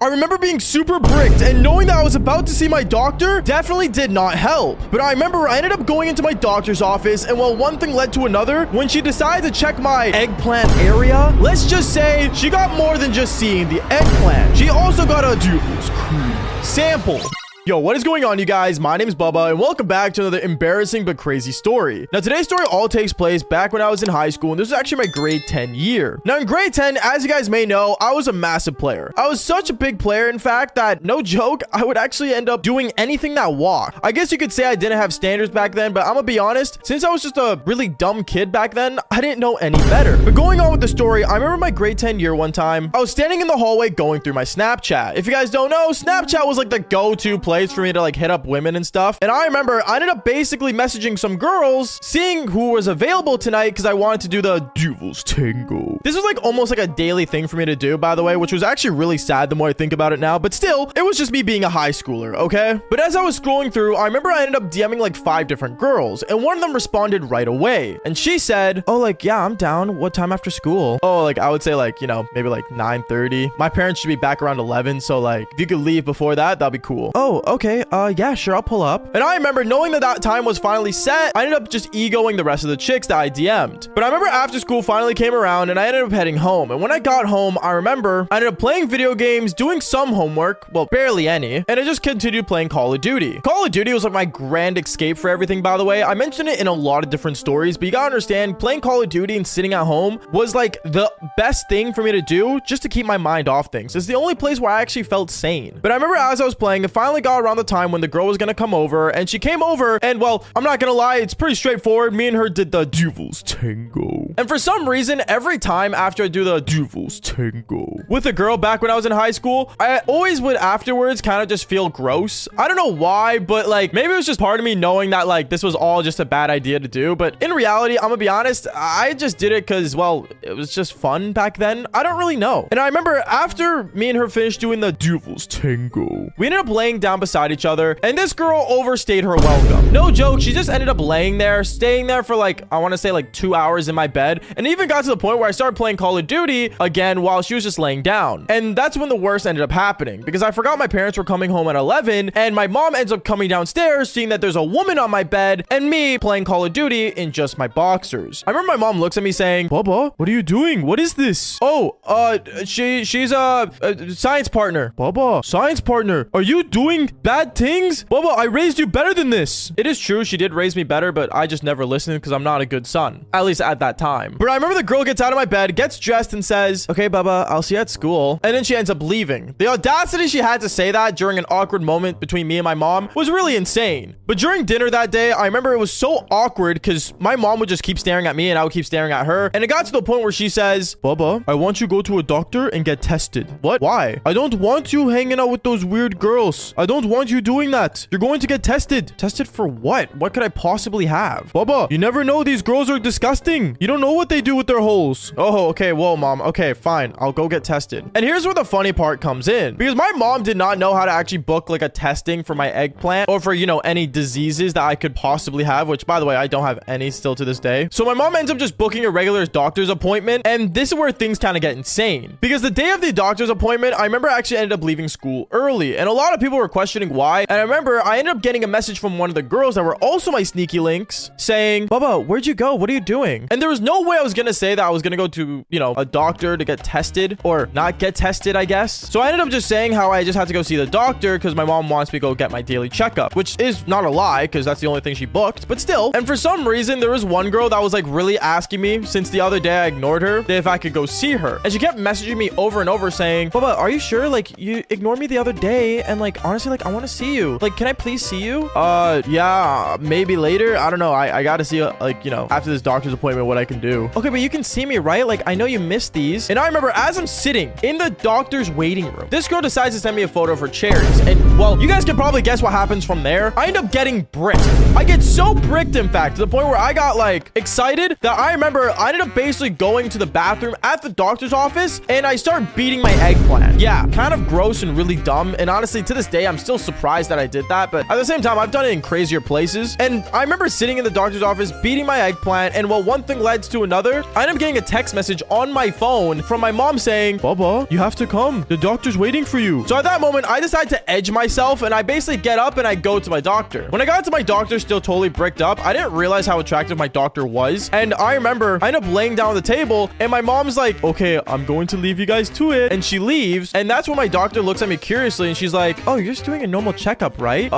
I remember being super bricked, and knowing that I was about to see my doctor definitely did not help. But I remember I ended up going into my doctor's office, and well, one thing led to another. When she decided to check my eggplant area, let's just say she got more than just seeing the eggplant. She also got a Duvel's cream sample. Yo, what is going on, you guys? My name is Bubba, and welcome back to another embarrassing but crazy story. Now, today's story all takes place back when I was in high school, and this was actually my grade 10 year. Now, in grade 10, as you guys may know, I was a massive player. I was such a big player, in fact, that, no joke, I would actually end up doing anything that walked. I guess you could say I didn't have standards back then, but I'm gonna be honest, since I was just a really dumb kid back then, I didn't know any better. But going on with the story, I remember my grade 10 year one time, I was standing in the hallway going through my Snapchat. If you guys don't know, Snapchat was like the go-to place for me to like hit up women and stuff. And I remember I ended up basically messaging some girls, seeing who was available tonight because I wanted to do the Duvel's Tango. This was like almost like a daily thing for me to do, by the way, which was actually really sad the more I think about it now. But still, it was just me being a high schooler, okay? But as I was scrolling through, I remember I ended up DMing like 5 different girls, and one of them responded right away. And she said, oh, like, yeah, I'm down. What time after school? Oh, like, I would say like, you know, maybe like 9:30. My parents should be back around 11, so like, if you could leave before that, that'd be cool. Oh, okay. Yeah, sure, I'll pull up. And I remember knowing that that time was finally set, I ended up just egoing the rest of the chicks that I DM'd. But I remember after school finally came around and I ended up heading home. And when I got home, I remember I ended up playing video games, doing some homework, well, barely any, and I just continued playing Call of Duty. Call of Duty was like my grand escape for everything, by the way. I mentioned it in a lot of different stories, but you gotta understand, playing Call of Duty and sitting at home was like the best thing for me to do just to keep my mind off things. It's the only place where I actually felt sane. But I remember as I was playing, it finally got around the time when the girl was gonna come over, and she came over, and well, I'm not gonna lie, it's pretty straightforward. Me and her did the Duvel's Tango. And for some reason, every time after I do the Duvel's Tango with a girl back when I was in high school, I always would afterwards kind of just feel gross. I don't know why, but like maybe it was just part of me knowing that like this was all just a bad idea to do. But in reality, I'm gonna be honest, I just did it because, well, it was just fun back then. I don't really know. And I remember after me and her finished doing the Duvel's Tango, we ended up laying down beside each other, and this girl overstayed her welcome. No joke, she just ended up laying there, staying there for like, I want to say like 2 hours in my bed, and even got to the point where I started playing Call of Duty again while she was just laying down. And that's when the worst ended up happening, because I forgot my parents were coming home at 11, and my mom ends up coming downstairs, seeing that there's a woman on my bed, and me playing Call of Duty in just my boxers. I remember my mom looks at me saying, Bubba, what are you doing? What is this? Oh, she's a science partner. Bubba, science partner, are you doing bad things? Bubba, I raised you better than this. It is true, she did raise me better, but I just never listened because I'm not a good son. At least at that time. But I remember the girl gets out of my bed, gets dressed, and says, okay, Bubba, I'll see you at school. And then she ends up leaving. The audacity she had to say that during an awkward moment between me and my mom was really insane. But during dinner that day, I remember it was so awkward because my mom would just keep staring at me and I would keep staring at her. And it got to the point where she says, Bubba, I want you to go to a doctor and get tested. What? Why? I don't want you hanging out with those weird girls. I don't want you doing that. You're going to get tested. Tested for what? What could I possibly have? Bubba, you never know. These girls are disgusting. You don't know what they do with their holes. Oh, okay. Well, mom. Okay, fine. I'll go get tested. And here's where the funny part comes in, because my mom did not know how to actually book like a testing for my eggplant or for, you know, any diseases that I could possibly have, which by the way, I don't have any still to this day. So my mom ends up just booking a regular doctor's appointment. And this is where things kind of get insane, because the day of the doctor's appointment, I remember I actually ended up leaving school early, and a lot of people were questioning why. And I remember I ended up getting a message from one of the girls that were also my sneaky links saying, Bubba, where'd you go? What are you doing? And there was no way I was gonna say that I was gonna go to, you know, a doctor to get tested, or not get tested, I guess. So I ended up just saying how I just had to go see the doctor because my mom wants me to go get my daily checkup, which is not a lie because that's the only thing she booked, but still. And for some reason, there was one girl that was like really asking me, since the other day I ignored her, if I could go see her. And she kept messaging me over and over saying, Bubba, are you sure? Like, you ignored me the other day, and like, honestly, like, I want to see you. Like, can I please see you? Yeah, maybe later. I don't know. I gotta see, like, you know, after this doctor's appointment, what I can do. Okay, but you can see me, right? Like, I know you missed these. And I remember as I'm sitting in the doctor's waiting room, this girl decides to send me a photo of her cherries. And well, you guys can probably guess what happens from there. I end up getting bricked. I get so bricked, in fact, to the point where I got like excited that I remember I ended up basically going to the bathroom at the doctor's office and I start beating my eggplant. Yeah, kind of gross and really dumb. And honestly, to this day, I'm still surprised that I did that, but at the same time, I've done it in crazier places. And I remember sitting in the doctor's office, beating my eggplant, and while one thing led to another, I ended up getting a text message on my phone from my mom saying, Bubba, you have to come. The doctor's waiting for you. So at that moment, I decided to edge myself, and I basically get up and I go to my doctor. When I got to my doctor, still totally bricked up, I didn't realize how attractive my doctor was. And I remember I ended up laying down on the table, and my mom's like, okay, I'm going to leave you guys to it. And she leaves, and that's when my doctor looks at me curiously, and she's like, oh, you're just doing a normal checkup, right?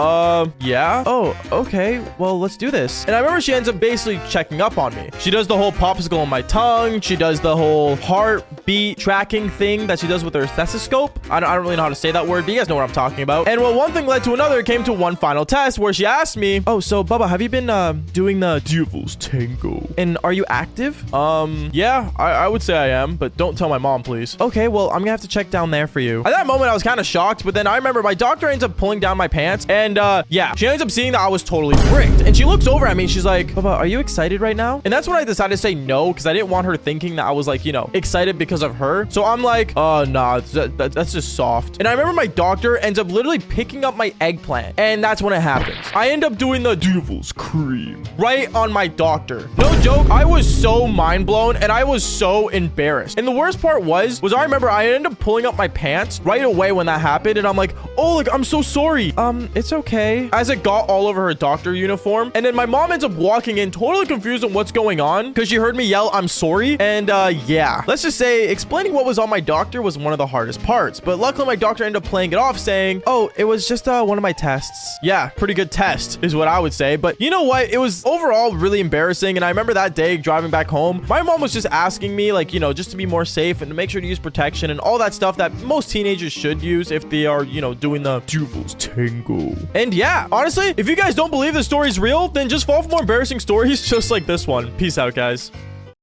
Yeah. Oh, okay. Well, let's do this. And I remember she ends up basically checking up on me. She does the whole popsicle on my tongue. She does the whole heartbeat tracking thing that she does with her stethoscope. I don't really know how to say that word, but you guys know what I'm talking about. And well, one thing led to another. It came to one final test where she asked me, oh, so Bubba, have you been doing the Devil's Tango? And are you active? Yeah, I would say I am, but don't tell my mom, please. Okay, well, I'm gonna have to check down there for you. At that moment, I was kind of shocked, but then I remember my doctor ends up pulling down my pants, and yeah, she ends up seeing that I was totally bricked, and she looks over at me and she's like, Bubba, are you excited right now? And that's when I decided to say no, because I didn't want her thinking that I was like, you know, excited because of her. So I'm like, oh, nah, that's just soft. And I remember my doctor ends up literally picking up my eggplant, and that's when it happens. I end up doing the Devil's Cream right on my doctor. No joke, I was so mind blown, and I was so embarrassed. And the worst part was I remember I ended up pulling up my pants right away when that happened, and I'm like, oh, like, I'm so sorry. It's okay. As it got all over her doctor uniform, and then my mom ends up walking in totally confused on what's going on because she heard me yell, I'm sorry. And yeah, let's just say explaining what was on my doctor was one of the hardest parts, but luckily my doctor ended up playing it off saying, oh, it was just one of my tests. Yeah, pretty good test is what I would say. But you know what? It was overall really embarrassing. And I remember that day driving back home, my mom was just asking me, like, you know, just to be more safe and to make sure to use protection and all that stuff that most teenagers should use if they are, you know, doing the Devil's Tango. And yeah, honestly, if you guys don't believe the story's real, then just follow for more embarrassing stories just like this one. Peace out, guys.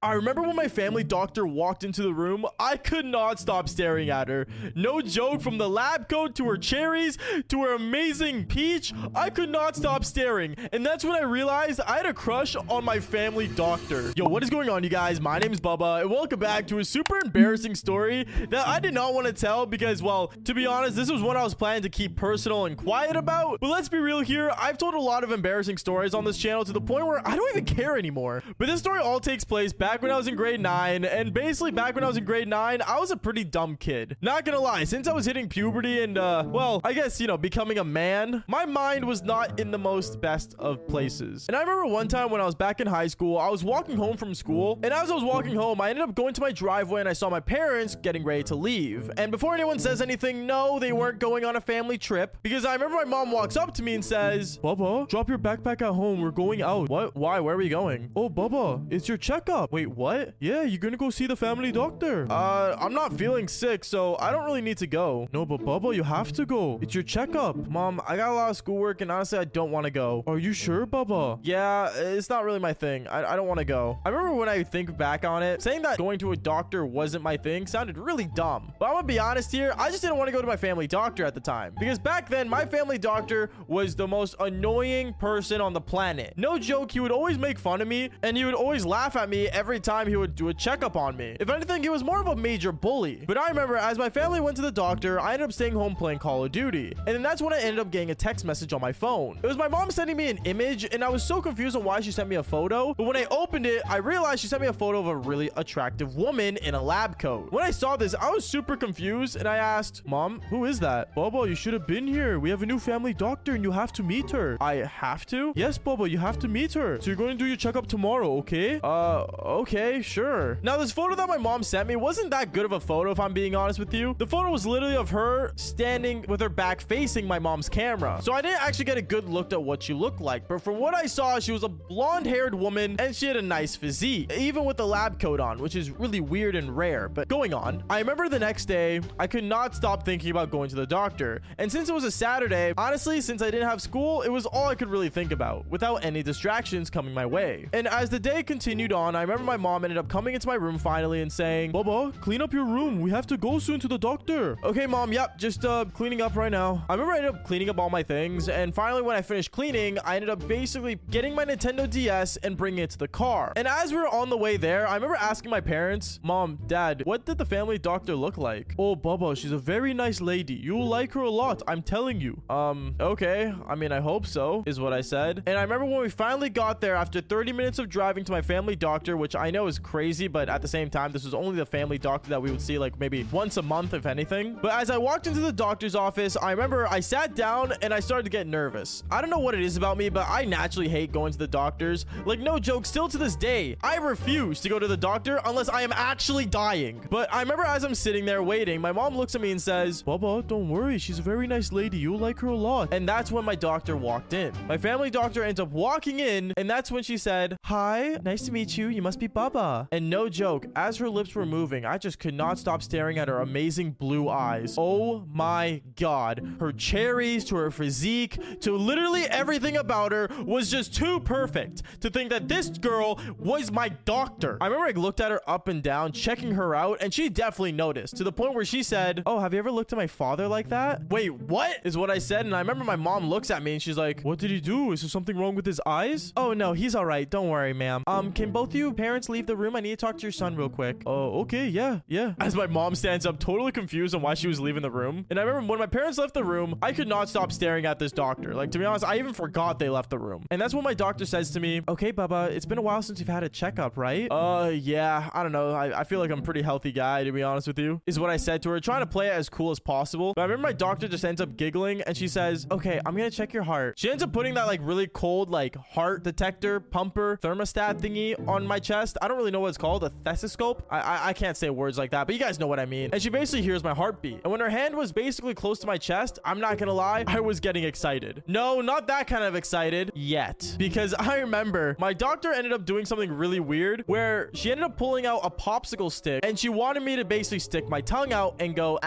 I remember when my family doctor walked into the room, I could not stop staring at her. No joke, from the lab coat to her cherries to her amazing peach, I could not stop staring. And that's when I realized I had a crush on my family doctor. Yo, what is going on, you guys? My name is Bubba, and welcome back to a super embarrassing story that I did not want to tell because, well, to be honest, this was one I was planning to keep personal and quiet about. But let's be real here, I've told a lot of embarrassing stories on this channel to the point where I don't even care anymore. But this story all takes place back when I was in grade 9, and basically back when I was in grade 9, I was a pretty dumb kid. Not gonna lie, since I was hitting puberty and well, I guess, you know, becoming a man, my mind was not in the most best of places. And I remember one time when I was back in high school, I was walking home from school, and as I was walking home, I ended up going to my driveway and I saw my parents getting ready to leave. And before anyone says anything, no, they weren't going on a family trip, because I remember my mom walks up to me and says, Bubba, drop your backpack at home, we're going out. What? Why? Where are we going? Oh, Bubba, it's your checkup. Wait, what? Yeah, you're gonna go see the family doctor. I'm not feeling sick, so I don't really need to go. No, but Bubba, you have to go. It's your checkup. Mom, I got a lot of schoolwork, and honestly, I don't want to go. Are you sure, Bubba? Yeah, it's not really my thing. I don't want to go. I remember when I think back on it, saying that going to a doctor wasn't my thing sounded really dumb. But I'm gonna be honest here, I just didn't want to go to my family doctor at the time. Because back then, my family doctor was the most annoying person on the planet. No joke, he would always make fun of me, and he would always laugh at me every time he would do a checkup on me. If anything, he was more of a major bully. But I remember as my family went to the doctor, I ended up staying home playing Call of Duty. And then that's when I ended up getting a text message on my phone. It was my mom sending me an image, and I was so confused on why she sent me a photo. But when I opened it, I realized she sent me a photo of a really attractive woman in a lab coat. When I saw this, I was super confused, and I asked, Mom, who is that? Bubba, you should have been here. We have a new family doctor, and you have to meet her. I have to? Yes, Bubba, you have to meet her. So you're going to do your checkup tomorrow, okay? Okay, sure. Now, this photo that my mom sent me wasn't that good of a photo, if I'm being honest with you. The photo was literally of her standing with her back facing my mom's camera. So I didn't actually get a good look at what she looked like. But from what I saw, she was a blonde-haired woman, and she had a nice physique, even with the lab coat on, which is really weird and rare. But going on, I remember the next day, I could not stop thinking about going to the doctor. And since it was a Saturday, honestly, since I didn't have school, it was all I could really think about, without any distractions coming my way. And as the day continued on, I remember remember my mom ended up coming into my room finally and saying, Bubba, clean up your room. We have to go soon to the doctor. Okay, mom. Yep. Just cleaning up right now. I remember I ended up cleaning up all my things. And finally, when I finished cleaning, I ended up basically getting my Nintendo DS and bringing it to the car. And as we were on the way there, I remember asking my parents, Mom, Dad, what did the family doctor look like? Oh, Bubba, she's a very nice lady. You'll like her a lot. I'm telling you. Okay. I mean, I hope so, is what I said. And I remember when we finally got there after 30 minutes of driving to my family doctor, which I know is crazy, but at the same time, this was only the family doctor that we would see like maybe once a month, if anything. But as I walked into the doctor's office, I remember I sat down and I started to get nervous. I don't know what it is about me, but I naturally hate going to the doctors. Like, no joke, still to this day, I refuse to go to the doctor unless I am actually dying. But I remember as I'm sitting there waiting, my mom looks at me and says, Bubba, don't worry. She's a very nice lady. You'll like her a lot. And that's when my doctor walked in. My family doctor ends up walking in, and that's when she said, Hi, nice to meet you. You must be Bubba. And no joke, as her lips were moving, I just could not stop staring at her amazing blue eyes. Oh my God. Her cherries to her physique to literally everything about her was just too perfect to think that this girl was my doctor. I remember I looked at her up and down, checking her out, and she definitely noticed to the point where she said, Oh, have you ever looked at my father like that? Wait, what is what I said? And I remember my mom looks at me and she's like, What did he do? Is there something wrong with his eyes? Oh, no, he's all right. Don't worry, ma'am. Can both you parents leave the room? I need to talk to your son real quick. Oh, okay. Yeah. As my mom stands up, totally confused on why she was leaving the room. And I remember when my parents left the room, I could not stop staring at this doctor. Like, to be honest, I even forgot they left the room. And that's when my doctor says to me, Okay, Bubba, it's been a while since you've had a checkup, right? Yeah. I don't know. I feel like I'm a pretty healthy guy, to be honest with you, is what I said to her, trying to play it as cool as possible. But I remember my doctor just ends up giggling and she says, Okay, I'm gonna check your heart. She ends up putting that like really cold like heart detector pumper thermostat thingy on my chest. I don't really know what it's called, a stethoscope. I can't say words like that, but you guys know what I mean. And she basically hears my heartbeat. And when her hand was basically close to my chest, I'm not gonna lie, I was getting excited. No, not that kind of excited yet, because I remember my doctor ended up doing something really weird where she ended up pulling out a popsicle stick and she wanted me to basically stick my tongue out and go,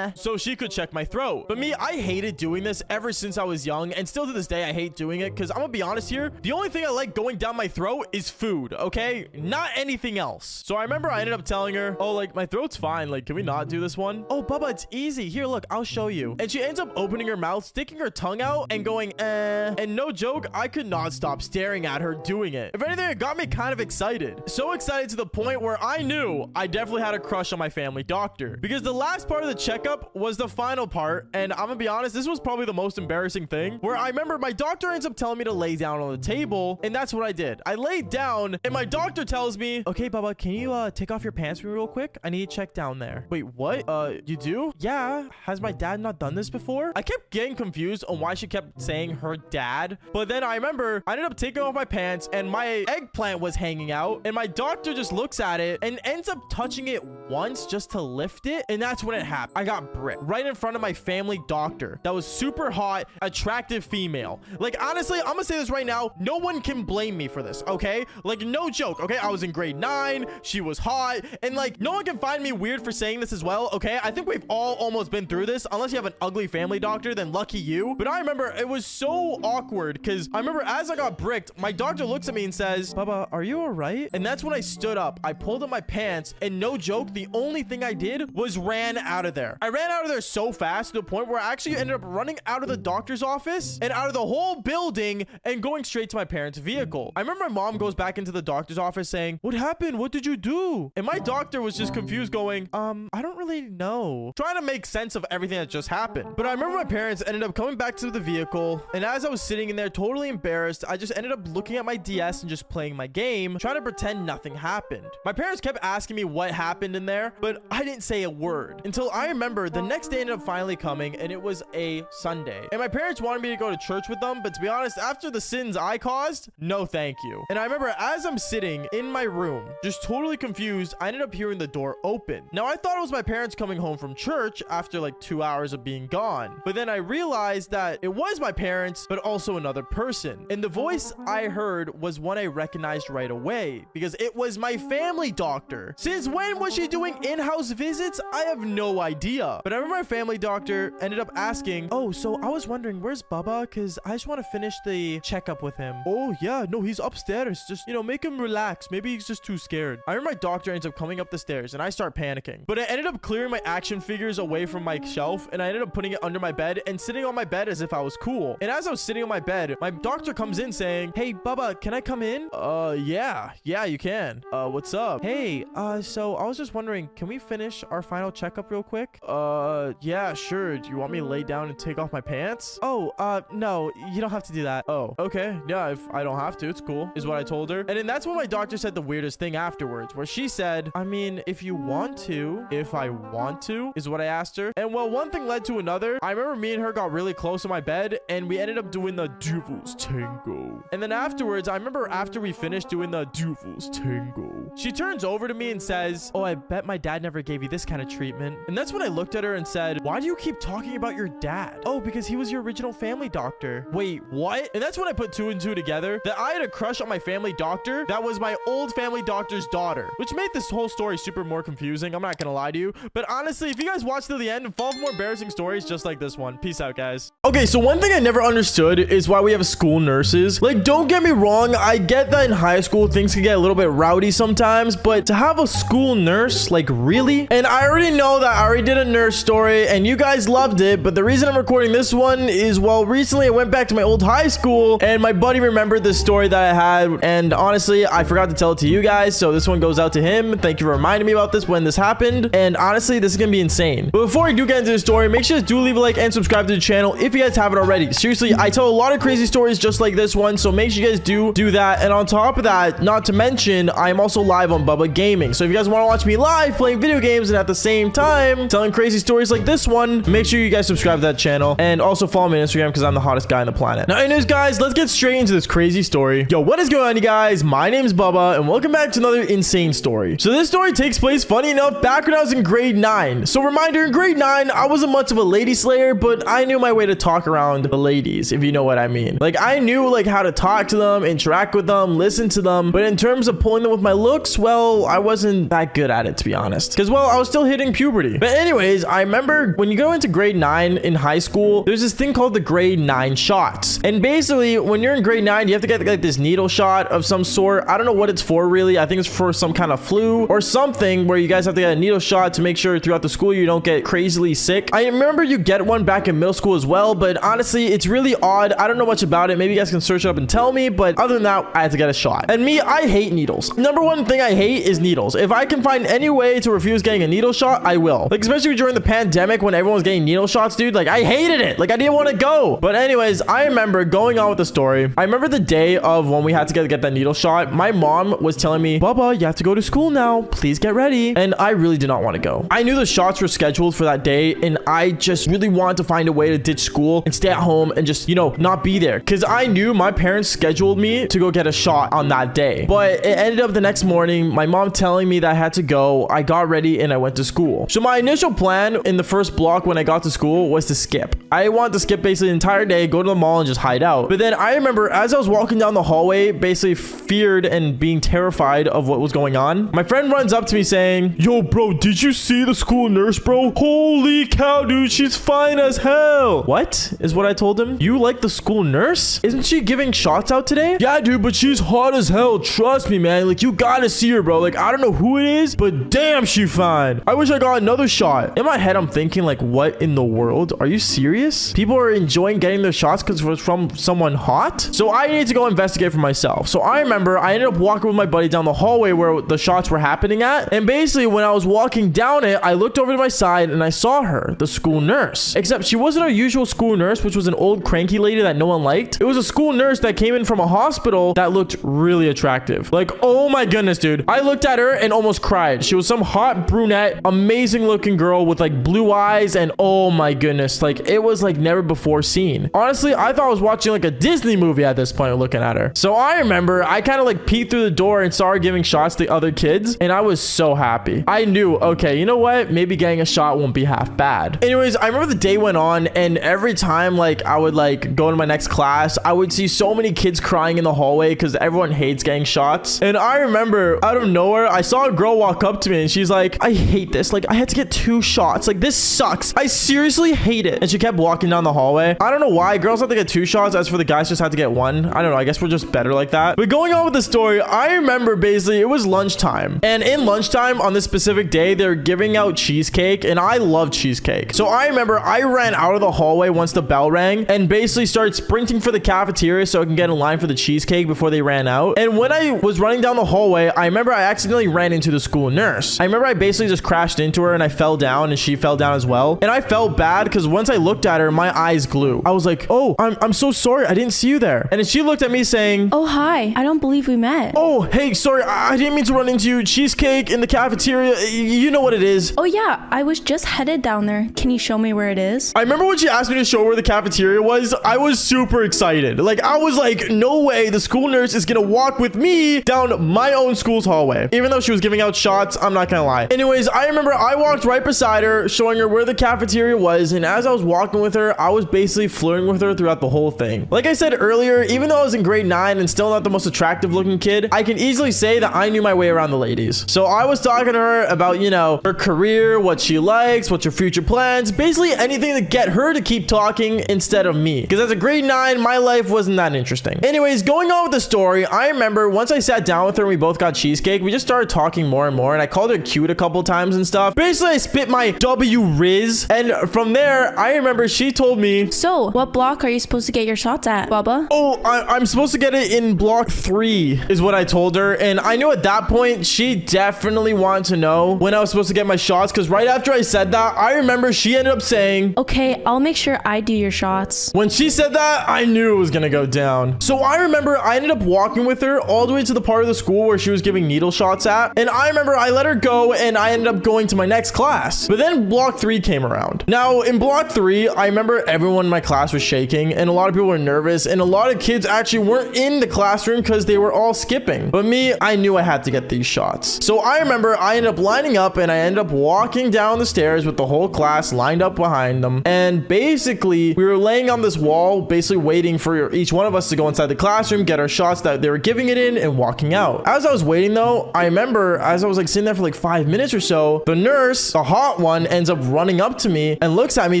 so she could check my throat. But me, I hated doing this ever since I was young, and still to this day, I hate doing it because I'm gonna be honest here, the only thing I like going down my throat is food, okay? Not anything else. So I remember I ended up telling her, oh, like, my throat's fine. Like, can we not do this one? Oh, Bubba, it's easy. Here, look, I'll show you. And she ends up opening her mouth, sticking her tongue out, and going, And no joke, I could not stop staring at her doing it. If anything, it got me kind of excited. So excited to the point where I knew I definitely had a crush on my family doctor. Because the last part of the checkup was the final part, and I'm gonna be honest, this was probably the most embarrassing thing, where I remember my doctor ends up telling me to lay down on the table, and that's what I did. I laid down, and my doctor tells me, okay, Bubba, can you take off your pants for me real quick? I need to check down there. Wait, what? You do? Yeah. Has my dad not done this before? I kept getting confused on why she kept saying her dad, but then I remember I ended up taking off my pants, and my eggplant was hanging out, and my doctor just looks at it and ends up touching it once just to lift it, and that's when it happened. I got bricked right in front of my family doctor that was super hot, attractive female. Like, honestly, I'm gonna say this right now, no one can blame me for this, okay? Like, no joke, okay? I was in grade 9, she was hot, and like, no one can find me weird for saying this as well, okay? I think we've all almost been through this. Unless you have an ugly family doctor, then lucky you. But I remember it was so awkward because I remember as I got bricked, my doctor looks at me and says, Bubba, are you all right? And that's when I stood up. I pulled up my pants, and no joke, the only thing I did was ran out of there. I ran out of there so fast to the point where I actually ended up running out of the doctor's office and out of the whole building and going straight to my parents' vehicle. I remember my mom goes back into the doctor's office saying, what happened? What did you do? And my doctor was just confused going, I don't really know. Trying to make sense of everything that just happened. But I remember my parents ended up coming back to the vehicle, and as I was sitting in there totally embarrassed, I just ended up looking at my DS and just playing my game, trying to pretend nothing happened. My parents kept asking me what happened in there, but I didn't say a word until I remember the next day ended up finally coming, and it was a Sunday. And my parents wanted me to go to church with them, but to be honest, after the sins I caused, no thank you. And I remember as I'm sitting in my room, just totally confused, I ended up hearing the door open. Now, I thought it was my parents coming home from church after like 2 hours of being gone. But then I realized that it was my parents, but also another person. And the voice I heard was one I recognized right away because it was my family doctor. Since when was she doing in-house visits? I have no idea. But I remember my family doctor ended up asking, oh, so I was wondering, where's Bubba? Because I just want to finish the checkup with him. Oh, yeah, no, he's upstairs. Just, make him relax. Maybe he's just too scared. I remember my doctor ends up coming up the stairs and I start panicking. But I ended up clearing my action figures away from my shelf and I ended up putting it under my bed and sitting on my bed as if I was cool. And as I was sitting on my bed, my doctor comes in saying, hey, Bubba, can I come in? Yeah, you can. What's up? Hey, so I was just wondering, can we finish our final checkup real quick? Yeah, sure. Do you want me to lay down and take off my pants? Oh, no, you don't have to do that. Oh, okay. Yeah, if I don't have to, it's cool, is what I told her. And then that's when my doctor said the weirdest thing afterwards, where she said, I mean, if you want to, if I want to, is what I asked her. And well, one thing led to another. I remember me and her got really close in my bed and we ended up doing the Devil's Tango. And then afterwards, I remember after we finished doing the Devil's Tango, she turns over to me and says, oh, I bet my dad never gave you this kind of treatment. And that's when I looked at her and said, why do you keep talking about your dad? Oh, because he was your original family doctor. Wait, what? And that's when I put two and two together, that I had a crush on my family doctor that was my old family doctor's daughter, which made this whole story super more confusing. I'm not gonna lie to you, but honestly, if you guys watch till the end and follow for more embarrassing stories just like this one, peace out, guys. Okay, so one thing I never understood is why we have school nurses. Like, don't get me wrong, I get that in high school things can get a little bit rowdy sometimes, but to have a school nurse, like, really? And I already know that I already did a nurse story and you guys loved it, but the reason I'm recording this one is, well, recently I went back to my old high school and my buddy remembered this story that I had, and honestly, I forgot to tell it to you guys, so this one goes out to him. Thank you for reminding me about this when this happened, and honestly, this is gonna be insane. But before I do get into the story, make sure to do leave a like and subscribe to the channel if you guys haven't already. Seriously, I tell a lot of crazy stories just like this one, so make sure you guys do that. And on top of that, not to mention, I'm also live on Bubba Gaming, so if you guys want to watch me live playing video games and at the same time telling crazy stories like this one, make sure you guys subscribe to that channel and also follow me on Instagram because I'm the hottest guy on the planet. Now anyways, guys, let's get straight into this crazy story. Yo, what is going on, you guys? My name is Bubba and welcome back to another insane story. So this story takes place, funny enough, back when I was in grade 9. So reminder, in grade 9 I wasn't much of a lady slayer, but I knew my way to talk around the ladies, if you know what I mean. Like, I knew like how to talk to them, interact with them, listen to them, but in terms of pulling them with my looks, well, I wasn't that good at it, to be honest, because, well, I was still hitting puberty. But anyways, I remember when you go into grade 9 in high school, there's this thing called the grade 9 shots, and basically when you're in grade 9 you have to get like this needle shot of some sort. I don't know what it's for really. I think it's for some kind of flu or something where you guys have to get a needle shot to make sure throughout the school you don't get crazily sick. I remember you get one back in middle school as well, but honestly it's really odd. I don't know much about it. Maybe you guys can search it up and tell me, but other than that, I had to get a shot. And me, I hate needles. Number one thing I hate is needles. If I can find any way to refuse getting a needle shot, I will. Like, especially during the pandemic when everyone was getting needle shots, dude. Like, I hated it. Like, I didn't want to go. But anyways, I remember going on with the story. I remember the day of when we had to get that needle shot. My mom was telling me, Bubba, you have to go to school now. Please get ready. And I really did not want to go. I knew the shots were scheduled for that day, and I just really wanted to find a way to ditch school and stay at home and just, not be there. Because I knew my parents scheduled me to go get a shot on that day. But it ended up the next morning, my mom telling me that I had to go. I got ready and I went to school. So my initial plan in the first block when I got to school was to skip. I wanted to skip basically the entire day, go to the mall and just hide out. But then I remember as I was walking down the hallway, basically feared and being terrified of what was going on, my friend runs up to me saying, yo, bro, did you see the school nurse, bro? Holy cow, dude, she's fine as hell. What is what I told him? You like the school nurse? Isn't she giving shots out today? Yeah, dude, but she's hot as hell. Trust me, man. Like, you gotta see her, bro. Like, I don't know who it is, but damn, she fine. I wish I got another shot. In my head, I'm thinking, like, what in the world? Are you serious? People are enjoying getting their shots because it was from someone hot? So I need to go investigate for myself. So I remember I ended up walking with my buddy down the hallway where the shots were happening at. And basically, when I was walking down it, I looked over to my side and I saw her, the school nurse. Except she wasn't our usual school nurse, which was an old cranky lady that no one liked. It was a school nurse that came in from a hospital that looked really attractive. Like, oh my goodness, dude. I looked at her and almost cried. She was some hot brunette, amazing looking girl with like blue eyes, and oh my goodness, like it was like never before seen. Honestly, I thought I was watching like a Disney movie at this point looking at her. So I remember I kind of like peeked through the door and saw her giving shots to other kids, and I was so happy. I knew, okay, you know what? Maybe getting a shot won't be half bad. Anyways, I remember the day went on, and every time like I would like go to my next class, I would see so many kids crying in the hallway because everyone hates getting shots. And I remember out of nowhere, I saw a girl walk up to me and she's like, I hate this. Like, I had to get 2 shots. Like, this sucks. I seriously hate it. And she kept walking down the hallway. I don't know why. Girls have to get 2 shots. As for the guys, just had to get 1. I don't know. I guess we're just better like that. But going on with the story, I remember basically it was lunchtime. And in lunchtime on this specific day, they're giving out cheesecake. And I love cheesecake. So I remember I ran out of the hallway once the bell rang and basically started sprinting for the cafeteria so I can get in line for the cheesecake before they ran out. And when I was running down the hallway, I remember I accidentally ran into the school nurse. I remember I basically just crashed into her and I fell down and she fell down as well. And I felt bad because once I looked at her, my eyes glue. I was like, oh, I'm so sorry. I didn't see you there. And then she looked at me saying, oh, hi. I don't believe we met. Oh, hey, sorry. I didn't mean to run into you. Cheesecake in the cafeteria. You know what it is. Oh, yeah. I was just headed down there. Can you show me where it is? I remember when she asked me to show her where the cafeteria was, I was super excited. Like, I was like, no way. The school nurse is going to walk with me down my own school's hallway. Even though she was giving out shots, I'm not going to lie. Anyways, I remember I walked right beside her, showing her where the cafeteria was. And as I was walking with her, I was basically flirting with her throughout the whole thing. Like I said earlier, even though I was in grade 9 and still not the most attractive looking kid, I can easily say that I knew my way around the ladies. So I was talking to her about, you know, her career, what she likes, what's her future plans, basically anything to get her to keep talking instead of me. Because as a grade 9, my life wasn't that interesting. Anyways, going on with the story, I remember once I sat down with her and we both got cheesecake, we just started talking more and more and I called her cute a couple times and stuff. Basically, I spit my W Riz and from there, I remember she told me, so what block are you supposed to get your shots at, Bubba? Oh, I'm supposed to get it in block 3 is what I told her. And I knew at that point, she definitely wanted to know when I was supposed to get my shots because right after I said that, I remember she ended up saying, okay, I'll make sure I do your shots. When she said that, I knew it was gonna go down. So I remember I ended up walking with her all the way to the part of the school where she was giving needle shots at. And I remember I let her go and I ended up going to my next class. But then block 3 came around. Now in block 3, I remember everyone in my class was shaking and a lot of people were nervous and a lot of kids actually weren't in the classroom because they were all skipping. But me, I knew I had to get these shots. So I remember I ended up lining up and I ended up walking down the stairs with the whole class lined up behind them. And basically we were laying on this wall, basically waiting for each one of us to go inside the classroom, get our shots that they were giving it in and walking out. As I was waiting though, I remember as I was like sitting there for like 5 minutes or so, the nurse, the hot one, ends up running up to me and looks at me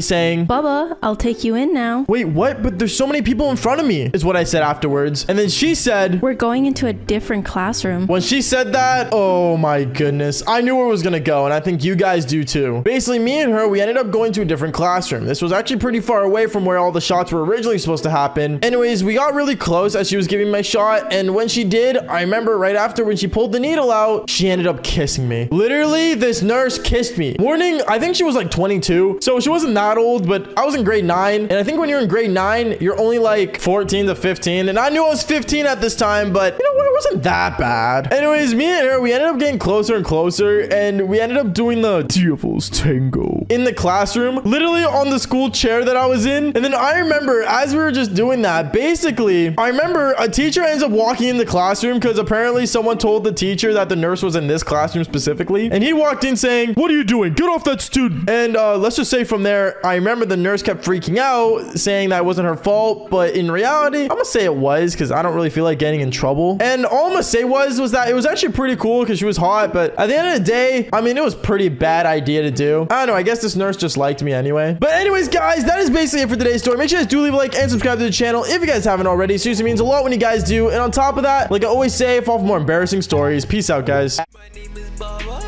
saying, Bubba, I'll take you in now. Wait, what? But there's so many people in front of me, is what I said afterwards. And then she said, we're going into a different classroom. When she said that, oh my goodness, I knew where it was gonna go, and I think you guys do too. Basically, me and her, we ended up going to a different classroom. This was actually pretty far away from where all the shots were originally supposed to happen. Anyways, we got really close as she was giving my shot, and when she did, I remember right after when she pulled the needle out, she ended up kissing me. Literally, this nurse kissed me. Warning, I think she was like 22, so she wasn't that old, but I was in grade 9, and I think when you're in grade 9, you're only like 14 to 15, and I knew I was 15 at this time, but you know what, it wasn't that bad. Anyways, me and her, we ended up getting closer and closer, and we ended up doing the Devil's Tango in the classroom, literally on the school chair that I was in. And then I remember as we were just doing that, basically, I remember a teacher ends up walking in the classroom because apparently someone told the teacher that the nurse was in this classroom specifically. And he walked in saying, what are you doing? Get off that student. And let's just say from there, I remember the nurse kept freaking out, saying that it wasn't her fault. But in reality, I'm gonna say it was because I don't really feel like getting in trouble. And all I'm gonna say was that it was actually pretty cool because she was hot. But at the end of the day, I mean, it was pretty bad idea to do. I don't know. I guess this nurse just liked me anyway. But anyways, guys, that is basically it for today's story. Make sure you guys do leave a like and subscribe to the channel if you guys haven't already. Seriously means a lot when you guys do. And on top of that, like I always say, fall for more embarrassing stories. Peace out, guys. My name is Bubba.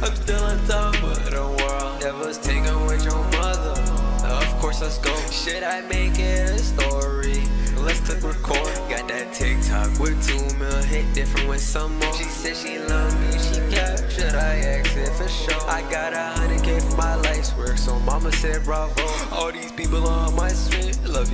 I'm still on top of the world. Never taken with your mother. Of course, let's go. Should I make it a story? Let's click record. Got that TikTok with 2 mil hit different with some more. She said she love me, she kept. Should I ask it for sure? I got 100K for my life's work, so mama said bravo. All these people on my street love you.